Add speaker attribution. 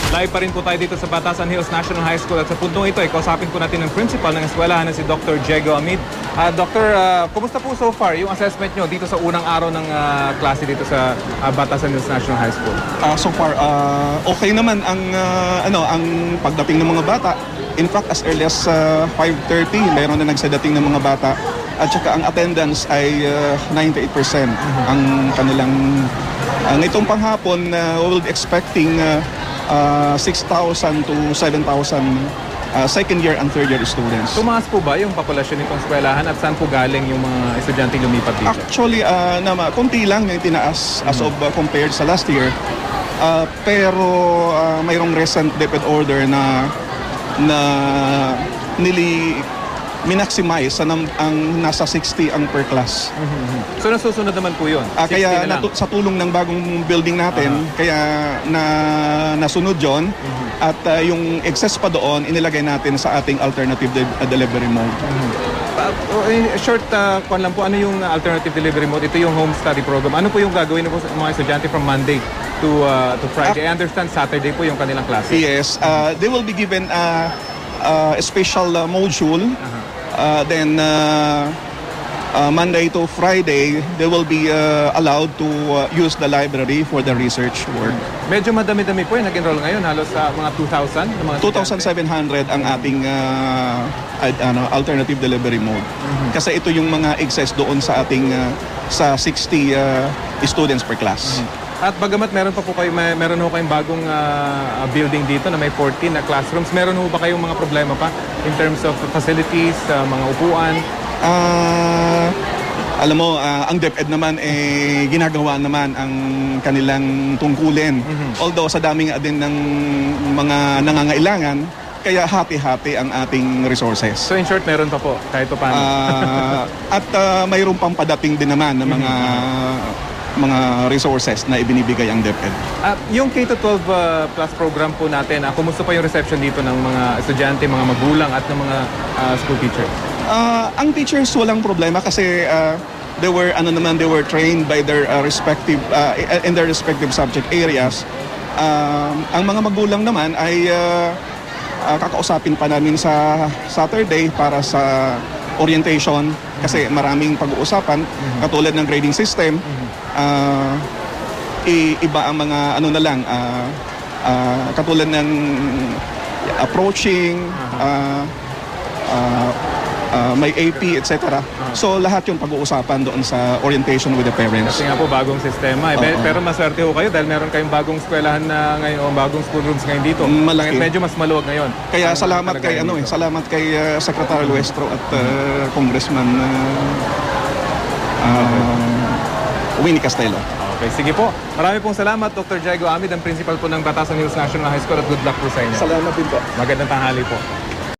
Speaker 1: Live pa rin po tayo dito sa Batasan Hills National High School at sa puntong ito ay kausapin po natin ng principal ng eskwelahan na si Dr. Diego Amid. Dr., kumusta po so far yung assessment nyo dito sa unang araw ng klase dito sa Batasan Hills National High School?
Speaker 2: So far, okay naman ang pagdating ng mga bata. In fact, as early as 5:30, mayroon na nagsadating ng mga bata. At saka ang attendance ay 98% ang kanilang. Nitong panghapon, we'll be expecting 6,000 to 7,000 second year and third year students.
Speaker 1: Tumaas po ba yung populasyon nitong eskwelahan at saan po galing yung mga estudyante lumipat dito?
Speaker 2: Actually, konti lang yung tinaas as of compared sa last year. Pero mayroong recent DepEd order na minaximize ang nasa 60 ang per class.
Speaker 1: So nasusunod naman po yun?
Speaker 2: Kaya sa tulong ng bagong building natin, kaya nasunod yun. At yung excess pa doon, inilagay natin sa ating alternative delivery mode.
Speaker 1: Short kung lang po, ano yung alternative delivery mode? Ito yung home study program. Ano po yung gagawin ng mga estudyante from Monday to Friday? I understand Saturday po yung kanilang klase.
Speaker 2: Yes. They will be given a special module. Then Monday to Friday, they will be allowed to use the library for the research work.
Speaker 1: Medyo madami-dami po yung nag-enroll ngayon. Halos sa mga 2,000?
Speaker 2: 2,700 ang ating alternative delivery mode. Kasi ito yung mga excess doon sa ating sa 60 students per class.
Speaker 1: At bagamat meron pa po kayo, meron ho kayong bagong building dito na may 14 na classrooms, meron ho ba kayong mga problema pa in terms of facilities, mga upuan?
Speaker 2: Alam mo, ang DepEd naman ginagawa naman ang kanilang tungkulin. Although sa daming din ng mga nangangailangan, kaya hati-hati ang ating resources.
Speaker 1: So in short, meron pa po kahit pa paano?
Speaker 2: At mayroon pang padating din naman ng mga resources na ibinibigay ang DepEd.
Speaker 1: Yung K-12 plus program po natin, kumusta pa yung reception dito ng mga estudyante, mga magulang at ng mga school teachers?
Speaker 2: Ang teachers walang problema kasi they were trained by their respective in their respective subject areas. Ang mga magulang naman ay kakausapin pa namin sa Saturday para sa orientation kasi maraming pag-uusapan katulad ng grading system. Iba ang mga katulad ng approaching, may AP, etc. So lahat yung pag-uusapan doon sa orientation with the parents.
Speaker 1: Kasi nga po bagong sistema. Pero maswerte ho kayo dahil meron kayong bagong eskwelahan na ngayon, bagong school rooms ngayon dito.
Speaker 2: Malaki.
Speaker 1: Medyo mas maluwag ngayon.
Speaker 2: Kaya salamat kay Secretary Luestro at Congressman Winnie Castelo.
Speaker 1: Okay, sige po. Marami pong salamat, Dr. Diego Amid, ang principal po ng Batasan Hills National High School at good luck po sa inyo.
Speaker 2: Salamat din po.
Speaker 1: Magandang tanghali po.